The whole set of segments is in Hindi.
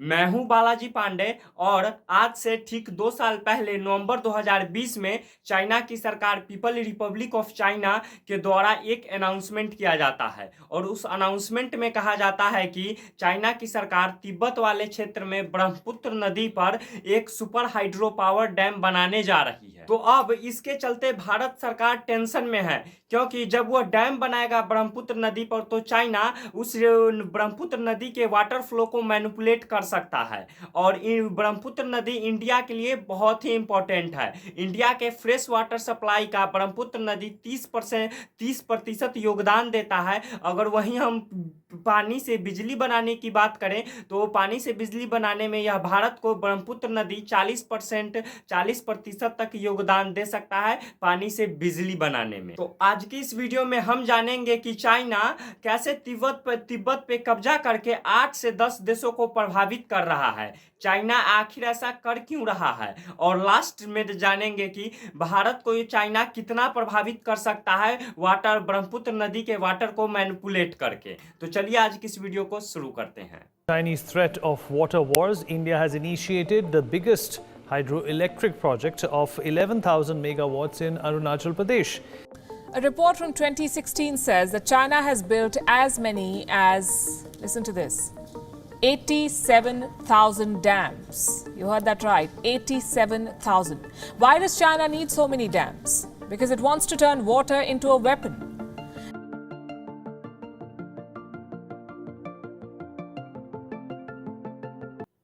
मैं हूं बालाजी पांडे और आज से ठीक 2 साल पहले नवंबर 2020 में चाइना की सरकार पीपल रिपब्लिक ऑफ चाइना के द्वारा एक अनाउंसमेंट किया जाता है और उस अनाउंसमेंट में कहा जाता है कि चाइना की सरकार तिब्बत वाले क्षेत्र में ब्रह्मपुत्र नदी पर एक सुपर हाइड्रो पावर डैम बनाने जा रही है। तो अब इसके चलते भारत सरकार टेंशन में है, क्योंकि जब वह डैम बनाएगा ब्रह्मपुत्र नदी पर तो चाइना उस ब्रह्मपुत्र नदी के वाटर फ्लो को मैनिपुलेट कर सकता है। और ब्रह्मपुत्र नदी इंडिया के लिए बहुत ही इंपॉर्टेंट है। इंडिया के फ्रेश वाटर सप्लाई का ब्रह्मपुत्र नदी 30% योगदान देता है। अगर वहीं हम पानी से बिजली बनाने की बात करें तो पानी से बिजली बनाने में यह भारत को ब्रह्मपुत्र नदी 40% तक योगदान दे सकता है पानी से बिजली बनाने में। तो आज की इस वीडियो में हम जानेंगे कि चाइना कैसे तिब्बत पे कब्जा करके 8 से 10 देशों को प्रभावित कर रहा है। चाइना आखिर ऐसा कर क्यों रहा है, और लास्ट में जानेंगे कि भारत को ये चाइना कितना प्रभावित कर सकता है वाटर ब्रह्मपुत्र नदी के वाटर को मैनिपुलेट करके। तो चलिए आज की इस वीडियो को शुरू करते हैं। Chinese threat of water wars, India has initiated the biggest hydroelectric project of 11,000 megawatts in Arunachal Pradesh. A report from 2016 says that China has built as many as, listen to this, 87,000 dams. You heard that right, 87,000. Why does China need so many dams? Because it wants to turn water into a weapon.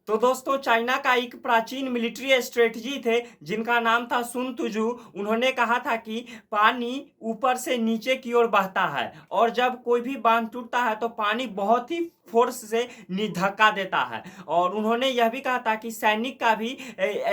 तो दोस्तों, चाइना का एक प्राचीन मिलिट्री स्ट्रेटजी थे जिनका नाम था sun tzu। उन्होंने कहा था कि पानी ऊपर से नीचे की ओर बहता है और जब कोई भी बांध टूटता है तो पानी बहुत ही फोर्स से धक्का देता है। और उन्होंने यह भी कहा था कि सैनिक का भी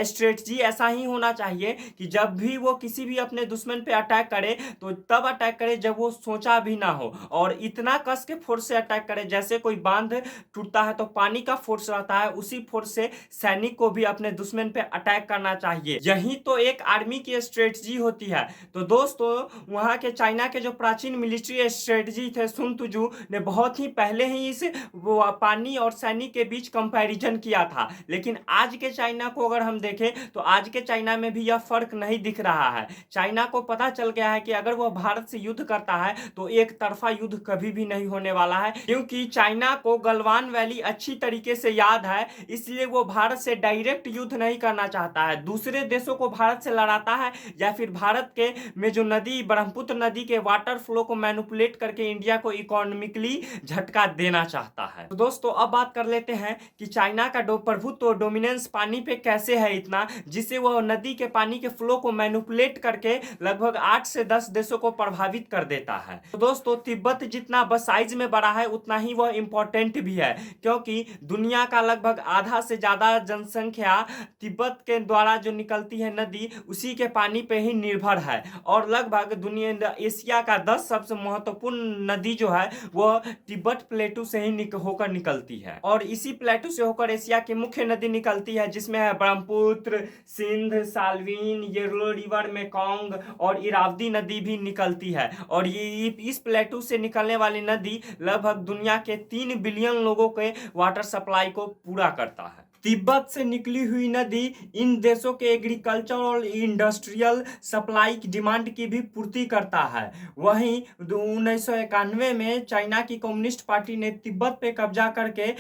स्ट्रेटजी ऐसा ही होना चाहिए कि जब भी वो किसी भी अपने दुश्मन पे अटैक करे तो तब अटैक करे जब वो सोचा भी ना हो, और इतना कस के फोर्स से अटैक करे जैसे कोई बांध टूटता है तो पानी का फोर्स रहता है, उसी फोर्स से सैनिक को भी अपने दुश्मन पे अटैक करना चाहिए। यही तो एक आर्मी की स्ट्रेटजी होती है। तो दोस्तों, वहां के चाइना के जो प्राचीन मिलिट्री स्ट्रेटजी थे sun tzu ने बहुत ही पहले ही इस वो पानी और सैनिक के बीच कंपैरिजन किया था। लेकिन आज के चाइना को अगर हम देखें तो आज के चाइना में भी यह फर्क नहीं दिख रहा है। चाइना को पता चल गया है कि अगर वह भारत से युद्ध करता है तो एक तरफा युद्ध कभी भी नहीं होने वाला है, क्योंकि चाइना को गलवान वैली अच्छी तरीके से याद है, इसलिए वो भारत से डायरेक्ट युद्ध नहीं करना चाहता है। दूसरे देशों को भारत से लड़ाता है या फिर भारत के में जो नदी ब्रह्मपुत्र नदी के वाटर फ्लो को मैनिपुलेट करके इंडिया को इकोनॉमिकली झटका देना चाहता है। तो दोस्तों, अब बात कर लेते हैं कि चाइना का प्रभुत्व डोमिनेंस पानी पे कैसे है इतना, जिससे वह नदी के पानी के फ्लो को मैनिपुलेट करके लगभग 8 से 10 देशों को प्रभावित कर देता है। तो दोस्तों, तिब्बत जितना बस साइज में बड़ा है उतना ही वह इंपॉर्टेंट भी है, क्योंकि दुनिया का लगभग आधा से ज्यादा जनसंख्या तिब्बत के द्वारा जो निकलती है नदी उसी के पानी पे ही निर्भर है। और लगभग दुनिया एशिया का 10 सबसे महत्वपूर्ण नदी जो है वह तिब्बत प्लेटू से ही होकर निकलती है, और इसी प्लेटू से होकर एशिया की मुख्य नदी निकलती है, जिसमें है Brahmaputra, Sindh, Salween, Yellow River, Mekong और इरावदी नदी भी निकलती है। और ये इस प्लेटू से निकलने वाली नदी लगभग दुनिया के 3 बिलियन लोगों के वाटर सप्लाई को पूरा करता है। तिब्बत से निकली हुई नदी इन देशों के एग्रीकल्चर और इंडस्ट्रियल सप्लाई की डिमांड की भी पूर्ति करता है। वहीं 1991 में चाइना की कम्युनिस्ट पार्टी ने तिब्बत पे कब्जा करके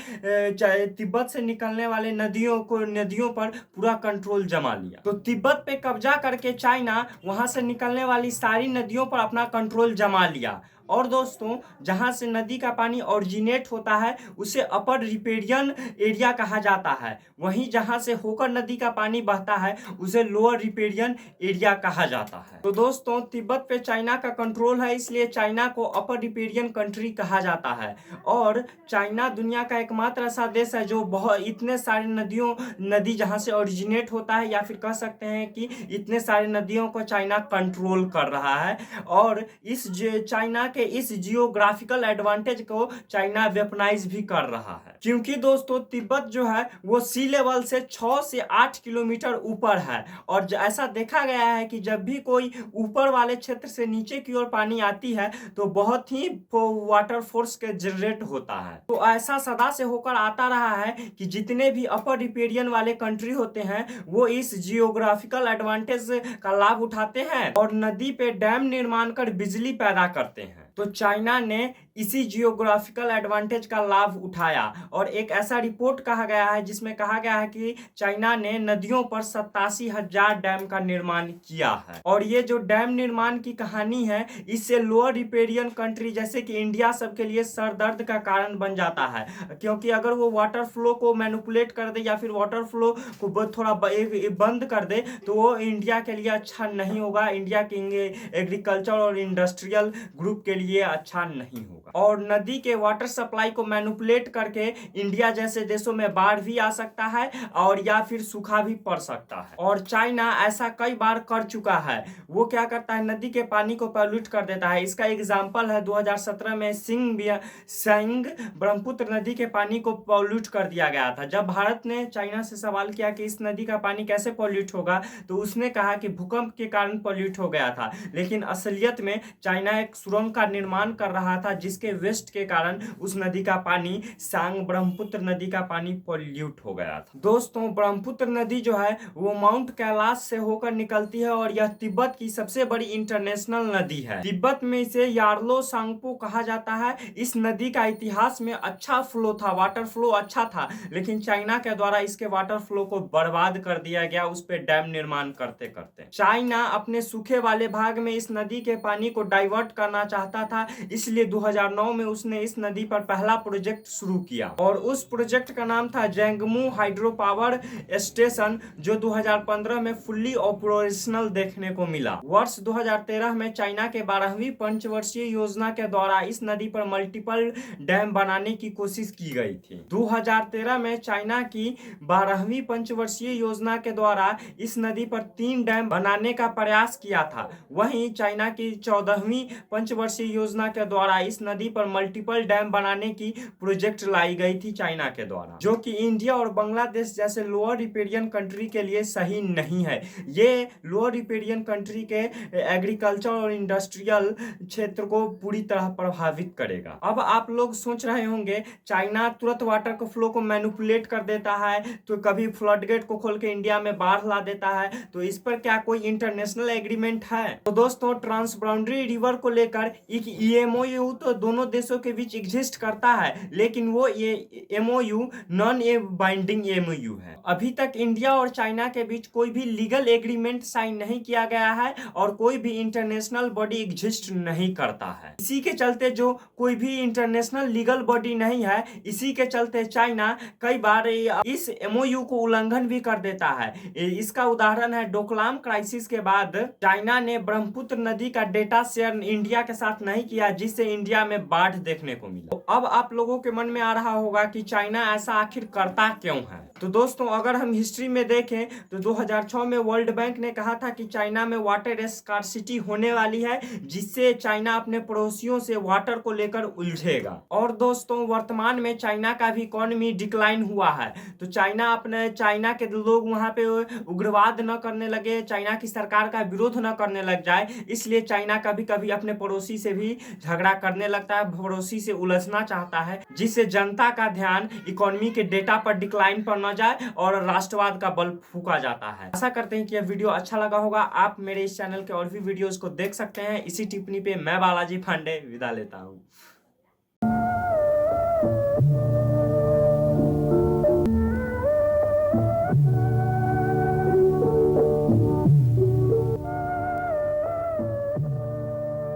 तिब्बत से निकलने वाले नदियों पर पूरा कंट्रोल जमा लिया। तो तिब्बत पे कब्जा करके चाइना वहां से निकलने वाली सारी नदियों पर अपना कंट्रोल जमा लिया। और दोस्तों, जहां से नदी का पानी ओरिजिनेट होता है उसे अपर रिपेरियन एरिया कहा जाता है, वहीं जहां से होकर नदी का पानी बहता है उसे लोअर रिपेरियन एरिया कहा जाता है। तो दोस्तों, तिब्बत पे चाइना का कंट्रोल है, इसलिए चाइना को अपर रिपेरियन कंट्री कहा जाता है। और चाइना दुनिया का एकमात्र ऐसा देश है जो बहुत इतने सारे नदी जहां से ओरिजिनेट होता है, या फिर कह सकते हैं कि इतने सारे नदियों को चाइना कंट्रोल कर रहा है। और इस चाइना के इस जियोग्राफिकल एडवांटेज को चाइना वेपनाइज भी कर रहा है, क्योंकि दोस्तों तिब्बत जो है वो सी लेवल से 6 से 8 किलोमीटर ऊपर है। और ऐसा देखा गया है कि जब भी कोई ऊपर वाले क्षेत्र से नीचे की ओर पानी आती है तो बहुत ही वाटर फोर्स के जनरेट होता है। तो ऐसा सदा से होकर आता रहा है कि जितने भी अपर रिपेरियन वाले कंट्री होते हैं वो इस जियोग्राफिकल एडवांटेज का लाभ उठाते हैं और नदी पे डैम निर्माण कर बिजली पैदा करते हैं। तो चाइना ने इसी जियोग्राफिकल एडवांटेज का लाभ उठाया और एक ऐसा रिपोर्ट कहा गया है जिसमें कहा गया है कि चाइना ने नदियों पर 87,000 डैम का निर्माण किया है। और ये जो डैम निर्माण की कहानी है इससे लोअर रिपेरियन कंट्री जैसे कि इंडिया सब के लिए सरदर्द का कारण बन जाता है, क्योंकि अगर वो वाटर फ्लो को मैनिपुलेट कर दे या फिर वाटर फ्लो को थोड़ा बंद कर दे तो वो इंडिया के लिए अच्छा नहीं होगा, इंडिया के एग्रीकल्चर और इंडस्ट्रियल ग्रुप के लिए अच्छा नहीं होगा। और नदी के वाटर सप्लाई को मैनिपुलेट करके इंडिया जैसे देशों में बाढ़ भी आ सकता है और या फिर सूखा भी पड़ सकता है। और चाइना ऐसा कई बार कर चुका है। वो क्या करता है, नदी के पानी को पॉल्यूट कर देता है। इसका एग्जांपल है 2017 में सिंग ब्रह्मपुत्र नदी के पानी को पॉल्यूट कर दिया गया था। जब भारत ने चाइना से सवाल किया कि इस नदी का पानी कैसे पॉल्यूट होगा तो उसने कहा कि भूकंप के कारण पॉल्यूट हो गया था, लेकिन असलियत में चाइना एक सुरंग का निर्माण कर रहा था जिसके वेस्ट के कारण उस नदी का पानी सांग ब्रह्मपुत्र नदी का पानी पॉल्यूट हो गया था। दोस्तों ब्रह्मपुत्र नदी जो है वो माउंट कैलाश से होकर निकलती है और यह तिब्बत की सबसे बड़ी इंटरनेशनल नदी है। तिब्बत में इसे यार्लो सांगपो कहा जाता है। इस नदी का इतिहास में अच्छा फ्लो था, वाटर फ्लो अच्छा था, लेकिन चाइना के द्वारा इसके वाटर फ्लो को बर्बाद कर दिया गया उस पे डैम निर्माण करते करते। चाइना अपने सूखे वाले भाग में इस नदी के पानी को डाइवर्ट करना चाहता था, इसलिए 2009 में उसने इस नदी पर पहला प्रोजेक्ट शुरू किया और उस प्रोजेक्ट का नाम था जैंगमू हाइड्रो पावर स्टेशन, जो 2015 में फुल्ली ऑपरेशनल देखने को मिला। वर्ष 2013 में चाइना के 12वीं पंचवर्षीय योजना के द्वारा इस नदी पर मल्टीपल डैम बनाने की कोशिश की गई थी। 2013 में चाइना की 12वीं पंचवर्षीय योजना के द्वारा इस नदी पर 3 डैम बनाने का प्रयास किया था। वहीं चाइना की 14वीं पंचवर्षीय योजना के द्वारा इस नदी पर मल्टीपल डैम बनाने की प्रोजेक्ट लाई गई थी चाइना के द्वारा, जो कि इंडिया और बांग्लादेश जैसे लोअर रिपेरियन कंट्री के लिए सही नहीं है। ये लोअर रिपेरियन कंट्री के एग्रीकल्चर और इंडस्ट्रियल क्षेत्र को पूरी तरह प्रभावित करेगा। अब आप लोग सोच रहे होंगे चाइना तुरंत वाटर को फ्लो को मैनिपुलेट कर देता है, तो कभी फ्लड गेट को खोल के इंडिया में बाढ़ ला देता है, तो इस पर क्या कोई इंटरनेशनल एग्रीमेंट है? तो दोस्तों ट्रांस बाउंड्री रिवर को लेकर एक एमओयू तो दोनों देशों के बीच एग्जिस्ट करता है, लेकिन वो ये एमओयू नॉन बाइंडिंग एमओयू है। अभी तक इंडिया और चाइना के बीच कोई भी लीगल एग्रीमेंट साइन नहीं किया गया है और कोई भी इंटरनेशनल बॉडी एग्जिस्ट नहीं करता है। इसी के चलते जो कोई भी इंटरनेशनल लीगल बॉडी नहीं है, इसी के चलते चाइना कई बार इस एमओयू को उल्लंघन भी कर देता है। इसका उदाहरण है डोकलाम क्राइसिस के बाद चाइना ने ब्रह्मपुत्र नदी का डेटा शेयर इंडिया के साथ नहीं किया, जिससे इंडिया में बाढ़ देखने को मिला। तो अब आप लोगों के मन में आ रहा होगा कि चाइना ऐसा आखिर करता क्यों है। तो दोस्तों अगर हम हिस्ट्री में देखें तो 2006 में वर्ल्ड बैंक ने कहा था कि चाइना में वाटर स्कार्सिटी होने वाली है, जिससे चाइना अपने पड़ोसियों से वाटर को लेकर उलझेगा। और दोस्तों वर्तमान में चाइना का भी इकोनॉमी डिक्लाइन हुआ है, तो चाइना के लोग वहां पे उग्रवाद न करने लगे, चाइना की सरकार का विरोध न करने लग जाए, इसलिए चाइना कभी कभी अपने पड़ोसी से भी झगड़ा करने लगता है, पड़ोसी से उलझना चाहता है, जिससे जनता का ध्यान इकोनॉमी के डेटा पर डिक्लाइन पर न जाए और राष्ट्रवाद का बल फूका जाता है। आशा करते हैं कि यह वीडियो अच्छा लगा होगा। आप मेरे इस चैनल के और भी वीडियोस को देख सकते हैं। इसी टिप्पणी पे मैं बालाजी पांडे विदा लेता हूँ।